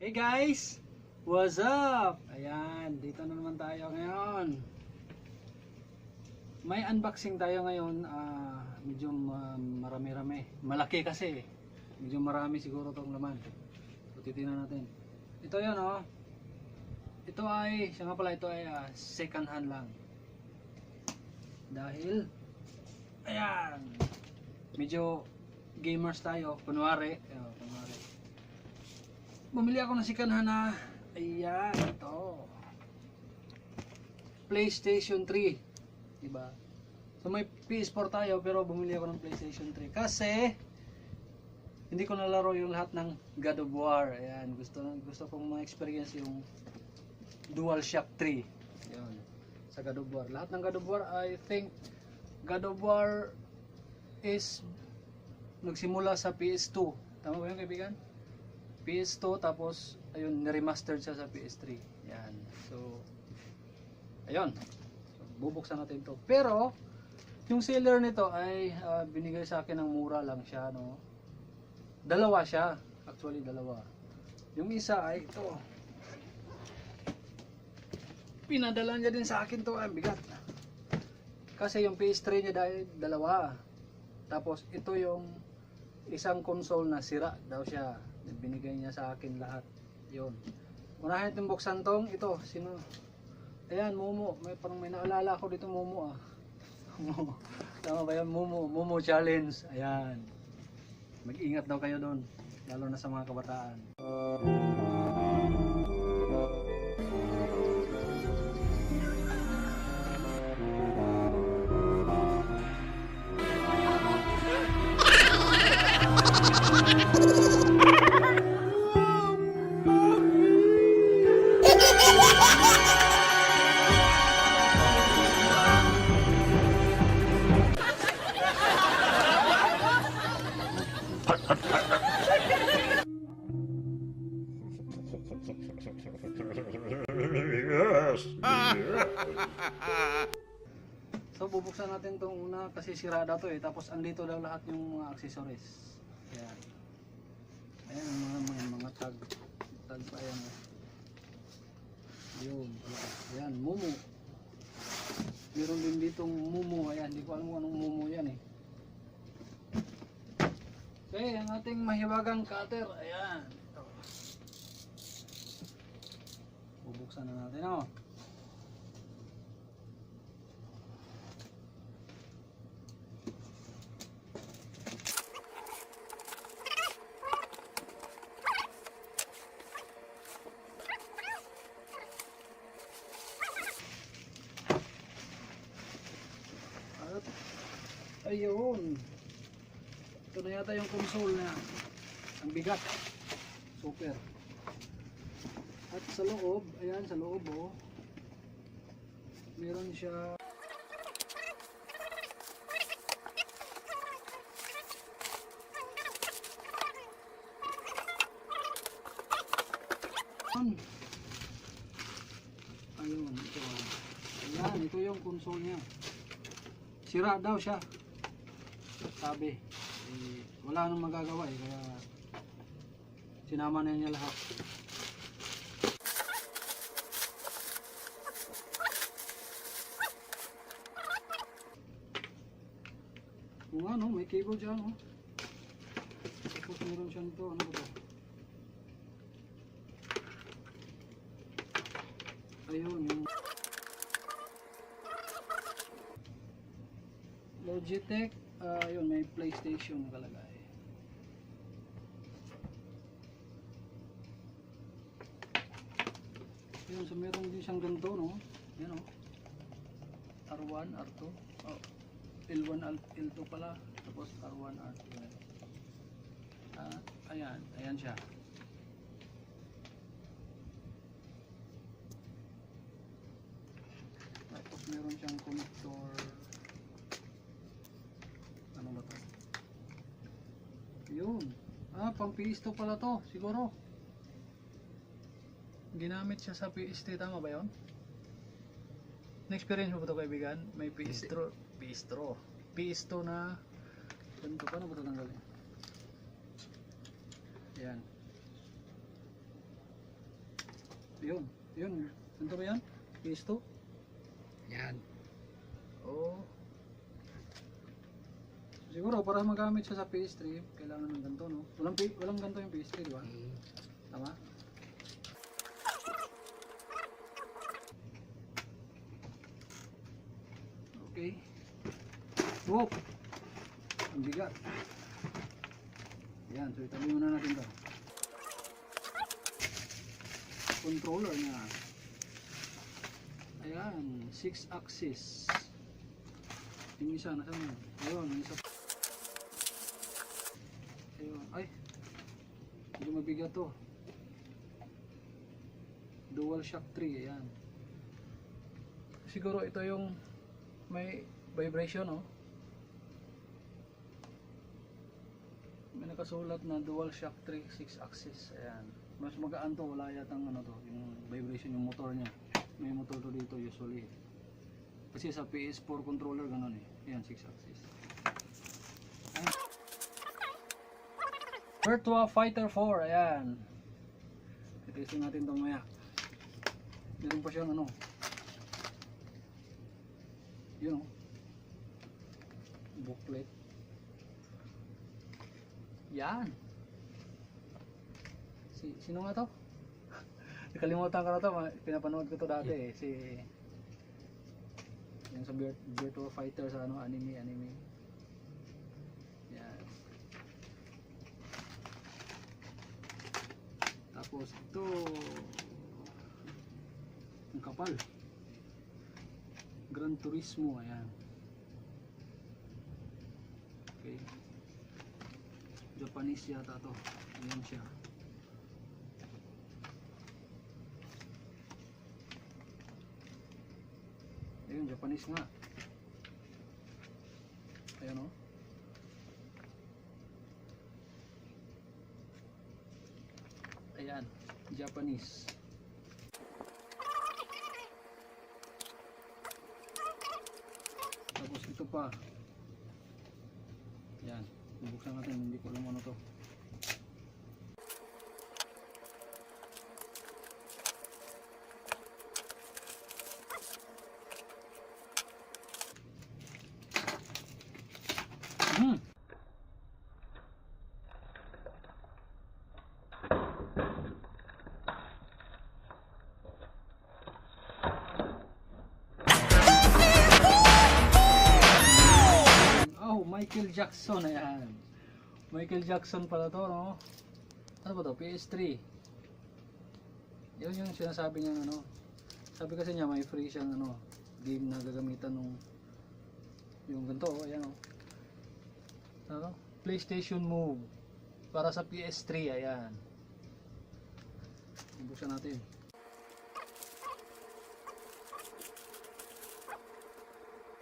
Hey guys! What's up? Ayan, dito na naman tayo ngayon. May unboxing tayo ngayon. Medyo marami-rami. Malaki kasi. Medyo marami siguro itong laman. So, titignan natin. Ito yun oh. Ito ay, siya nga pala, ito ay second hand lang. Dahil, ayan. Medyo gamers tayo. Kunwari. Bumili ako ng second hand na, ayan, ito. PlayStation 3. Diba? So may PS4 tayo pero bumili ako ng PlayStation 3. Kasi, hindi ko nalaro yung lahat ng God of War. Ayan, gusto kong ma-experience yung DualShock 3. Ayan, sa God of War. Lahat ng God of War, I think, God of War is nagsimula sa PS2. Tama ba yun, kaibigan? PS2 tapos ayun ni-remastered siya sa PS3. Yan. So ayun. So, bubuksan natin 'to. Pero yung seller nito ay binigay sa akin ng mura lang siya, no. Dalawa siya, actually dalawa. Yung isa ay ito. Pinadala niya din sa akin 'to, ang bigat. Kasi yung PS3 niya dahil dalawa. Tapos ito yung isang console na sira daw siya. Binigay niya sa akin lahat. Yun. Unahin itong buksan tong ito. Sino? Ayan, Momo. Parang may naalala ko dito, Momo ah. Tama ba yan? Momo challenge. Ayan. Mag-ingat daw kayo doon. Lalo na sa mga kabataan. So bubuksan natin itong una kasi sira daw to eh. Tapos andito daw lahat yung mga accessories. Ayan. Ayan mga tag pa yan. Yun. Ayan, Momo. Meron din ditong Momo. Ayan, hindi ko alam kung anong Momo yan eh. Okay, ang ating mahiwagang cutter. Ayan. Ito. Bubuksan na natin oh. Ayun. Ito na yata yung console na ang bigat. Super. At sa loob, ayan sa loob oh. Meron siya ayun, ito. Ayan, ito yung console niya. Sira daw siya. Sabi, wala nang magagawa eh, kaya sinama na niya lahat. Kung ano, may cable dyan oh. Tapos meron siya nito, ano ba ito? Ayun, yung Logitech, yun, may PlayStation nakalagay. Yun, so meron din siyang ganito, no? Yan, oh. R1, R2. Oh, L1, L2 pala. Tapos R1, R2. Ayan siya. Tapos meron siyang connector. Ano ba to? Yun. Pang PS2 pala to, siguro. Ginamit siya sa PS3, tama ba yun? Na-experience mo ba ito, kaibigan? May PS2 na ganito, paano ba ito tanggalin? Ayan. Yun. Yun. Ganito ba yan? PS2? Yan. Oh. Siguro para magamit siya sa PS3, kailangan ng ganito, no? Walang ganito yung PS3, di ba? Tama? Okay. Whoop! Ang bigat. Ayan, so itabi muna natin to. Controller niya. Ayan, 6 axis. Yung isa, nasa mo? Ayun, yung isa. Ayun, ay. Hindi mabigat to. Dual shock 3, ayan. Siguro ito yung may vibration, no? May nakasulat na dual shock 3 6 axis. Ayan. Mas magaan to, wala yatang ano to, yung vibration yung motor niya. May motor to dito usually. Kasi sa PS4 controller ganun eh. Ayan, 6 axis. Ayan. Virtua Fighter 4, ayan. I-testing natin ito maya. Meron pa siyang ano. Yun o. Booklet. Yan. Sino nga to? Nakalimutan ko na to. Pinapanood ko to dati eh. Yung sa Virtua Fighter sa ano, anime. Yan. Tapos ito. Ang kapal. Gran Turismo, ayan. Okay. Japanese yata to. Ayan siya. Ayun, Japanese nga. Ayan o. Ayan, Japanese. Tapos ito pa. Ayan, bubuksan natin, hindi ko alam ano to. Michael Jackson, ayan. Michael Jackson pala to, no? Ano ba to? PS3. Yun yung sinasabi niya, ano. Sabi kasi niya may free siyang ano, game na gagamitan nung yung ganito, ayan o. Ano? PlayStation Move para sa PS3, ayan. Buksan natin.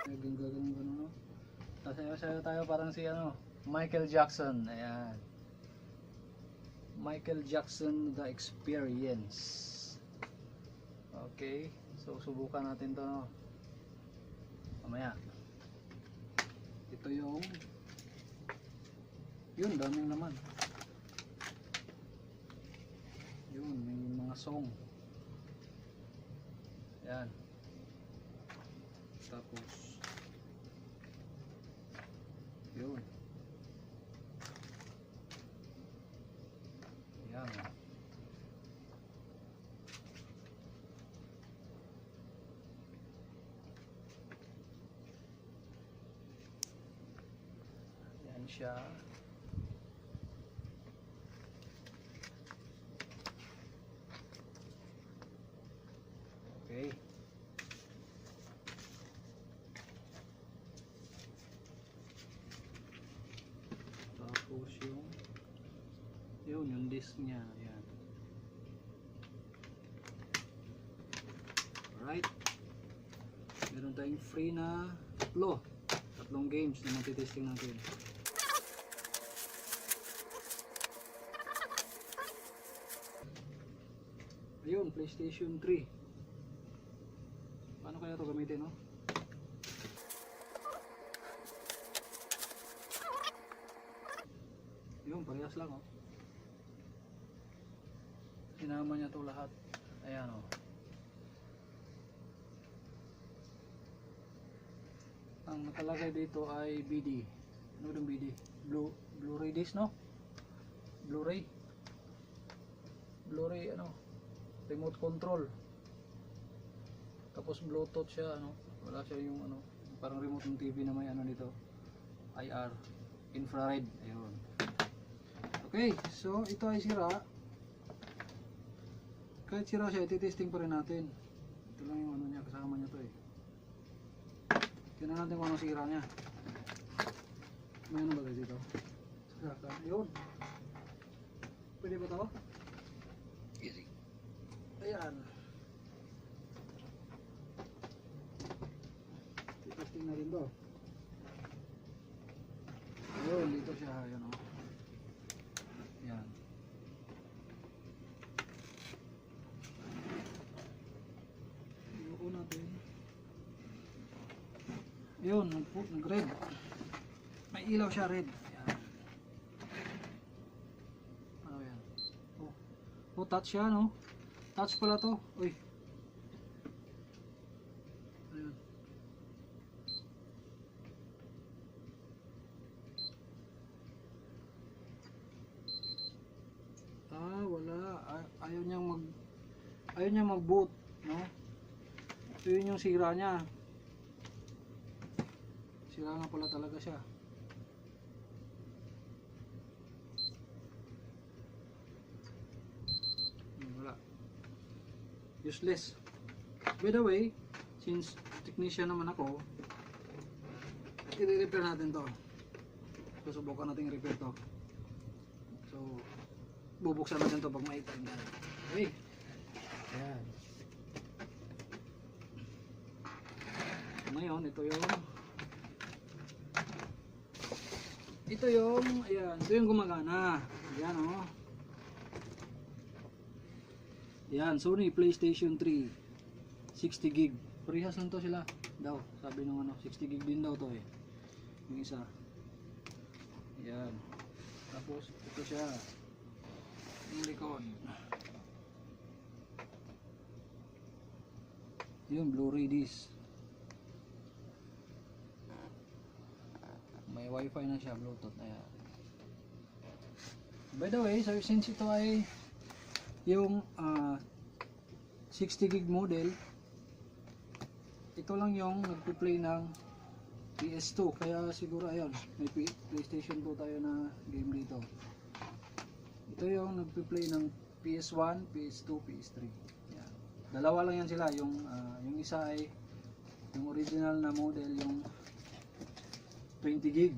Gagawin gano'n, no? Sasayaw tayo parang si ano, Michael Jackson, ayan. Michael Jackson The Experience. Okay, so subukan natin to, no? Mamaya. Ito yung yun, daming naman. Yun, may mga song. Ayan. Tapos yun. Yan. Yan siya. Okay. Tapos yung disc niya, ayan. Alright, meron tayong free na tatlong games na matitesting natin. Ayun, PlayStation 3. Paano kaya ito gamitin, no? Yun, parehas lang, oh. Sinama niya to lahat. Ayan o. Ang nakalagay dito ay BD. Ano yung BD? Blu-ray disc, no? Blu-ray ano, remote control, tapos bluetooth siya, ano, wala siya yung ano, parang remote ng TV na may ano dito, IR, infrared, ayun. Okay, so ito ay sira. Kahit sira siya, iti-testing pa rin natin. Ito lang yung ano niya, kasama niya to eh. Tingnan natin kung anong sira niya. May ano ba guys dito? Sira ka, ayun. Pwede ba ito? Easy. Ayan. Testing na rin to. Ayun, dito siya. Ayan o. Ayan. Iuun natin. Ayun, nag-red. May ilaw siya red. Oh, touch siya, no? Touch pala to. Uy. Ayun. Wala. Ayaw niyang mag-boot, no? Ito yun yung sira niya. Sira nga pala talaga siya. Wala. Useless. By the way, since technician naman ako, i-repair natin to. Susubukan natin i-repair to. So, bubuksan natin to pag maitay na. Okay. Ayan. Ngayon, ito yung gumagana. Ayan o. Oh. Yan, Sony PlayStation 3 60 gig. Parehas lang to sila daw. Sabi nung ano, 60 gig din daw to eh. Yung isa. Yan. Tapos ito siya. Yung likod. Yung Blu-ray disc. May wifi na siya, Bluetooth na yan. By the way, so since ito ay yung 60 gig model, ito lang yung nagpi-play ng PS2, kaya siguro ayun, may PlayStation 2 tayo na game dito. Ito yung nagpi-play ng PS1, PS2, PS3. Yan. Dalawa lang yan sila, yung isa ay yung original na model, yung 20 gig.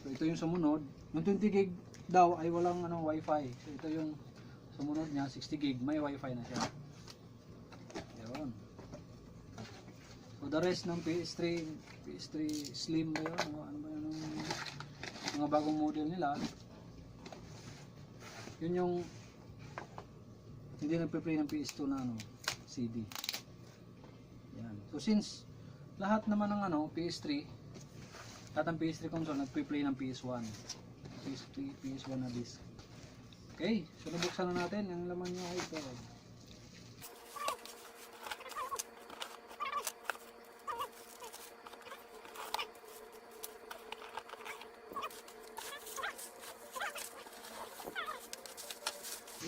So ito yung sumunod, yung 20 gig daw ay walang wifi. So ito yung sumunod niya, 60 gig, may wifi na siya. Ayun. So the rest ng PS3 Slim ba yun? Ano ba yun? Mga bagong model nila. Yun yung hindi nagpe-play ng PS2 na CD. Yan. So since lahat naman ng PS3, lahat ng PS3 console nagpe-play ng PS1. PS1 na disc. Okay, so nabuksan na natin. Ang laman niya ay ito.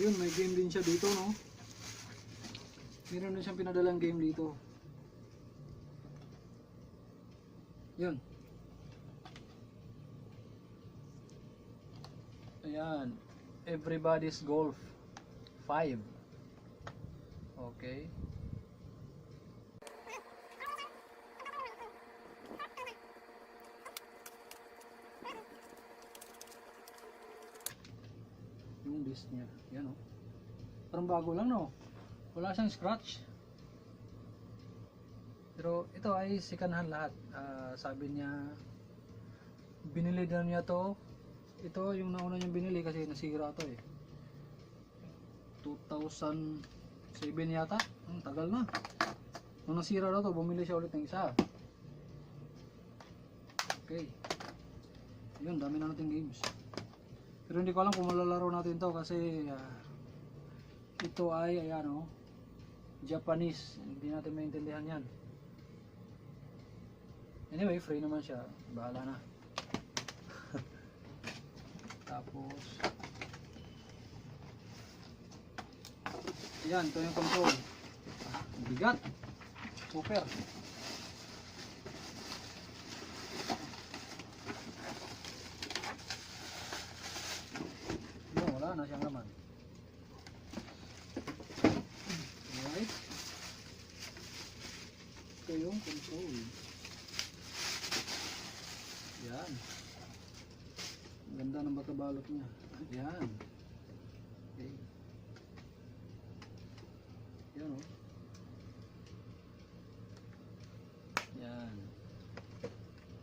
Yun, may game din siya dito, no? Meron din siyang pinadalang game dito. Yun. Ayan. Everybody's Golf 5. Okay. Yung disc niya. Yan o. Parang bago lang, no? Wala siyang scratch. Pero ito ay sikanhan lahat. Sabi niya, binili na niya to. Ito yung nauna niyang binili kasi nasira to eh. 2007 yata. Tagal na. Nung nasira na to, bumili siya ulit ng isa. Okay. Yun, dami na nating games. Pero hindi ko alam kung malalaro natin to kasi Ito ay ayan oh, Japanese. Hindi natin maintindihan yan. Anyway, free naman siya. Bahala na. Tapos yan, ito yung control. Bigat. Super. Yan, wala na siyang laman. Alright. Ito yung control. Yan. Ang ganda ng pagkabalot niya. Yan. Okay. Yan oh. Yan.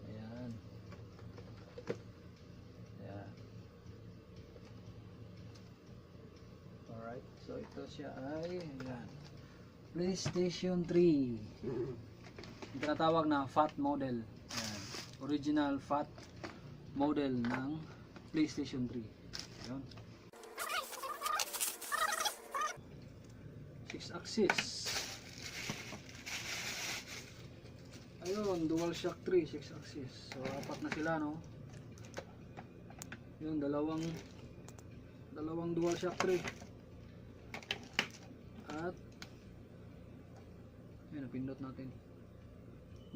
Ayan. Ayan. Alright. So ito siya ay ayan. PlayStation 3. Yung tinatawag na PHAT model. Ayan. Original PHAT model ng PlayStation 3. Ayan. 6 axis. Ayun, dual shock 3, 6 axis. So apat na sila no. Yun, dalawang dual shock 3. At yun, napindot natin.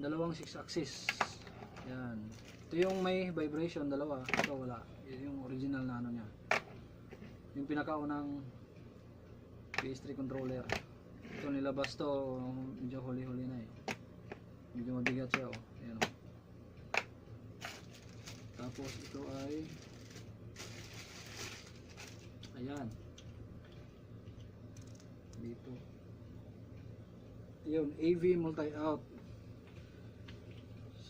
Dalawang 6 axis. Yan. Ito yung may vibration, dalawa. Ito wala. Yun yung original na ano niya. Yung pinakaunang PS3 controller. Ito nilabas to, medyo huli-huli na eh. Medyo mabigat siya oh. Ayan oh. Tapos ito ay ayan. Dito. Yun, AV multi-out.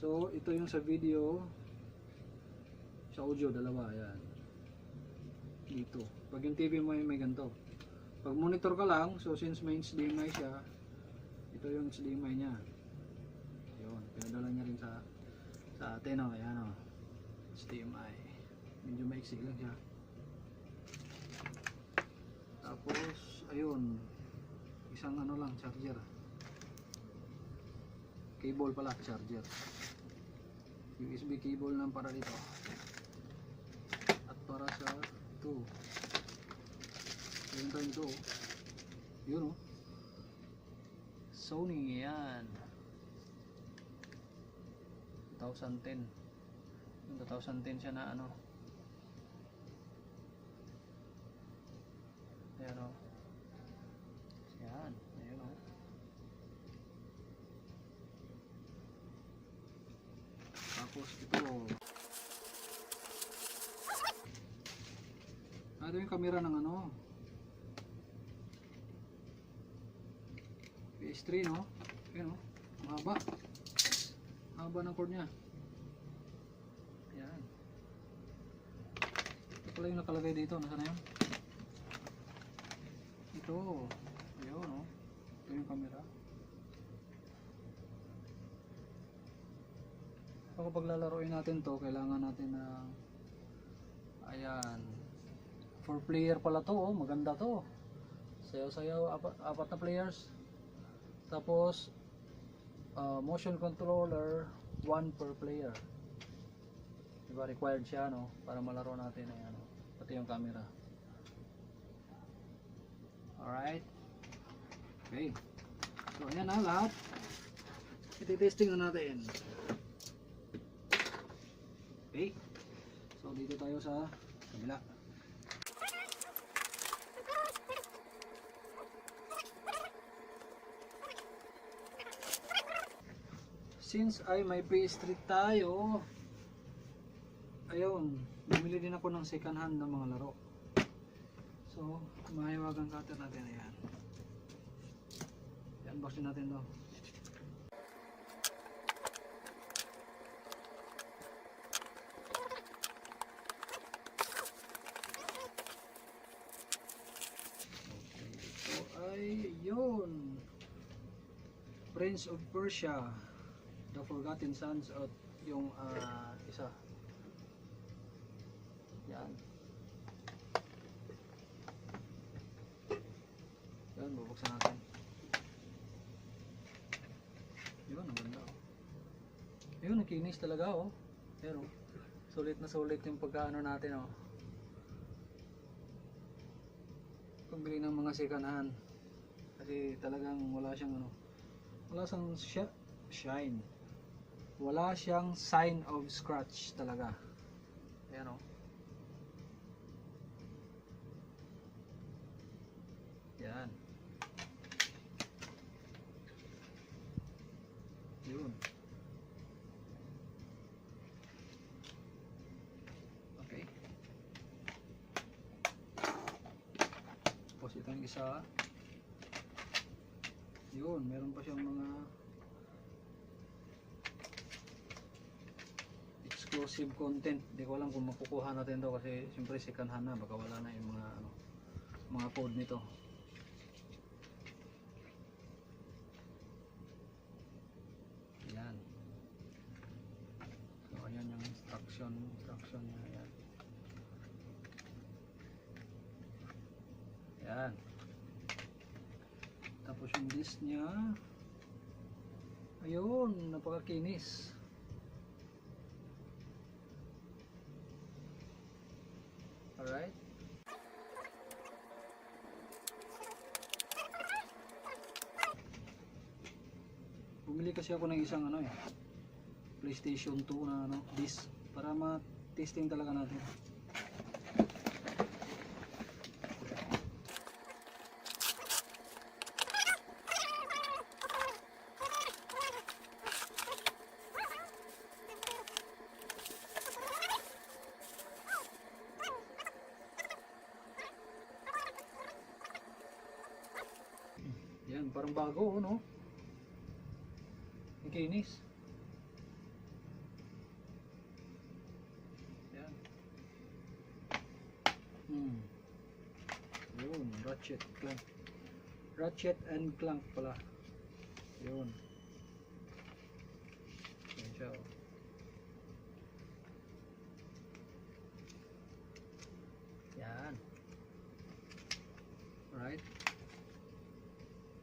So ito yung sa video, sa audio dalawa, ayan. Dito. Pag yung TV mo ay may ganito. Pag monitor ka lang, so since may HDMI siya, ito yung HDMI niya. Yun, pinadala niya rin sa atin, oh, ayan oh. HDMI. Medyo maiksi lang siya. Tapos, ayun, isang ano lang, charger. Cable pala, charger. USB cable lang para dito. At para sa ito. Ayun tayo ito. Yun oh. Sony, yan. 2010. Yung 2010 siya na ano. Ayan o. Yan. Ayan o. Tapos ito. Ito yung camera ng ano. PS3 no. Ayan o. Mahaba. Mahaba ng cord niya. Ayan. Ito pala yung nakalagay dito. Nasaan na yun? Ito. Ayun o. Ito yung camera. So kapag lalaroin natin to, kailangan natin na ayan. 4 player pala to oh. Maganda to. Sayaw-sayaw. Apat na players. Tapos motion controller 1 per player. Diba required siya no para malaro natin ayan, no? Pati yung camera. Alright. Okay. So ayan na lahat. Iti-testing na natin. Okay. So dito tayo sa kabila. Since ay may PS3 tayo, ayun, bumili din ako ng second hand ng mga laro. So, mahiwagang cutter natin, ayan. I-unboxin natin to. Okay, ito ay yun. Prince of Persia. The Forgotten Sons at yung isa. Yan. Ayan, bubuksan natin. Yun, ang ganda oh. Yun, nakinis talaga oh. Pero sulit na sulit yung pagkaano natin oh. Pagbili ng mga second hand. Kasi talagang wala siyang ano. Wala siyang shine. Wala siyang sign of scratch talaga. Ayan oh. Yan. Yun. Okay. Tapos itong isa. Yun, meron pa siyang mga exclusive content. Hindi ko alam kung makukuha natin to kasi siyempre second hand na, baka wala na yung mga ano, mga code nito. Yan. So ayan yung instruction niya. Ayan. Yan. Tapos yung disc niya. Ayun, napakakinis. Alright. Bumili kasi ako ng isang ano PlayStation 2 na ano, disc para ma-testing talaga natin. Yan, parang bago, no? Ang kinis. Yan. Yun, ratchet clank. Ratchet and clank pala. Yun. Yan siya, oh. Yan. Right.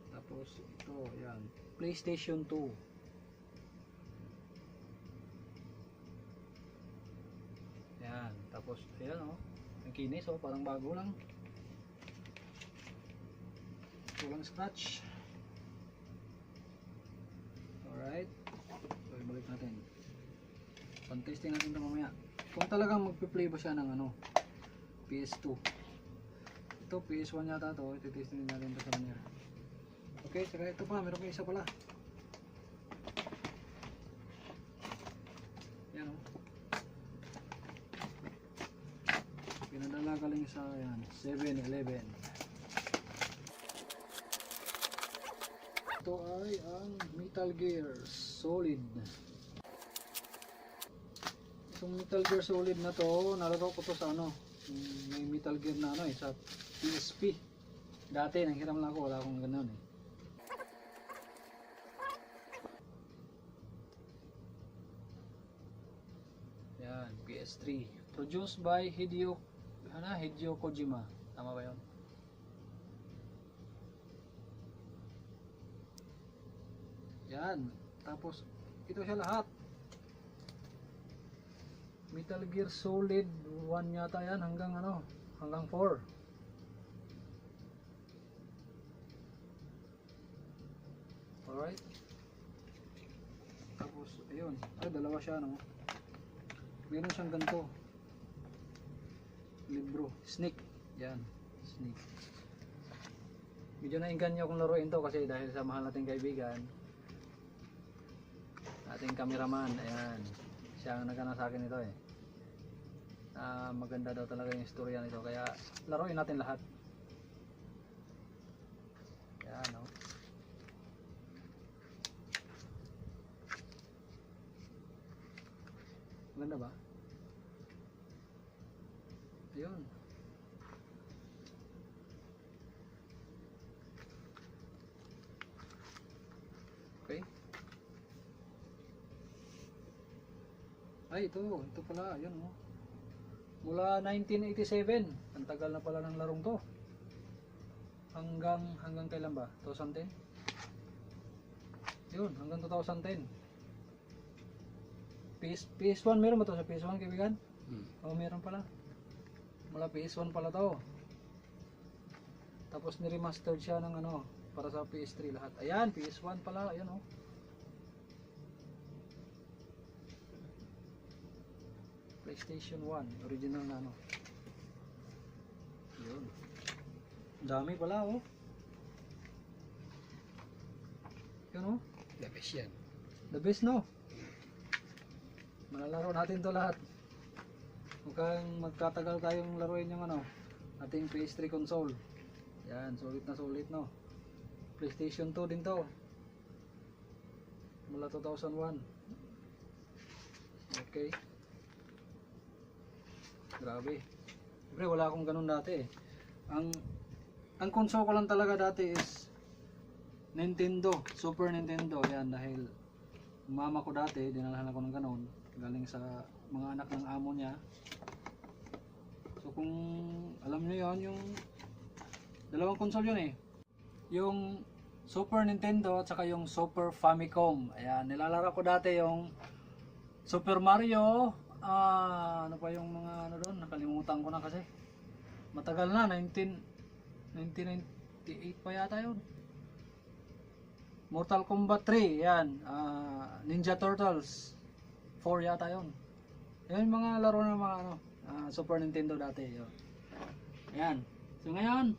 Tapos ito, yan, PlayStation 2. Yan, tapos ayan oh, ang kinis oh, parang bago lang. Walang scratch. Alright. So, ibalik natin. Pan-testing natin ito mamaya. Kung talagang magpi-play ba siya ng ano, PS2. Ito, PS1 yata ito. Iti-testing natin ito sa kanya. Okay, saka ito pa, meron pa isa pala. Yan o. Pinadala galing sa 7-Eleven. Ito ay ang Metal Gear Solid. Itong Metal Gear Solid na to, nalaro ko to sa ano, may Metal Gear na ano sa PSP. Dati, nanghiram lang ako, wala akong ganoon eh. Yan, PS3. Produced by Hideo Kojima. Tama ba yun? Yan. Tapos, ito siya lahat. Metal Gear Solid 1 yata yan hanggang ano, hanggang 4. Alright. Tapos, ayun. Ay, dalawa siya, no? Meron siyang ganito. Libro. Snake. Yan. Snake. Medyo nainganyo akong laruin to kasi dahil sa mahal nating kaibigan. Ating cameraman. Ayan. Siya ang nagana sa akin ito eh. Maganda daw talaga yung istorya nito. Kaya laruin natin lahat. Yan, no? Maganda ba? Ayun. Okay. Ay, ito pala, ayun oh. Mula 1987, ang tagal na pala ng larong to. hanggang kailan ba? 2010? Yun, hanggang 2010. PS1 meron ba to sa PS1 kaibigan? Oo, meron pala. Mula PS1 pala to. Tapos ni-remastered siya ng ano, para sa PS3 lahat. Ayan, PS1 pala, ayan oh. PlayStation 1, original na ano. Yun. Dami pala oh. Yun oh. The best yan. The best no. Malalaro natin to lahat. Mukhang magkatagal tayong laruin yung ano, ating PS3 console. Yan, sulit na sulit no. PlayStation 2 din to. Mula 2001. Okay. Grabe. Siyempre wala akong ganun dati eh. Ang console ko lang talaga dati is Nintendo, Super Nintendo. Yan, dahil mama ko dati, dinalahan ako ng ganun. Galing sa mga anak ng amo niya. So kung alam niyo yon, yung dalawang console yun eh. Yung Super Nintendo at saka yung Super Famicom. Ayan, nilalaro ko dati yung Super Mario. Ano pa yung mga ano doon, nakalimutan ko na kasi. Matagal na, 1998 pa yata yun. Mortal Kombat 3, yan. Ninja Turtles 4 yata yun. Yan yung mga laro ng mga ano, Super Nintendo dati. Yun. Ayan. So ngayon,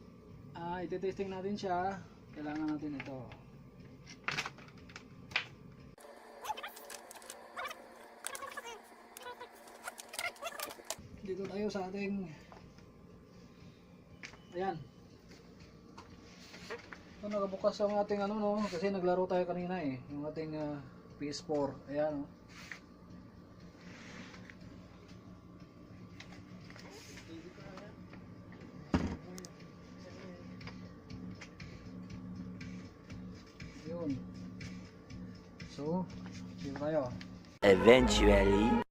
iti-testing natin siya. Kailangan natin ito. Dito tayo sa ating, ayan. Ito nakabukas ang ating ano no, kasi naglaro tayo kanina eh, yung ating PS4. Ayan oh. Yun. So, dito tayo. Eventually.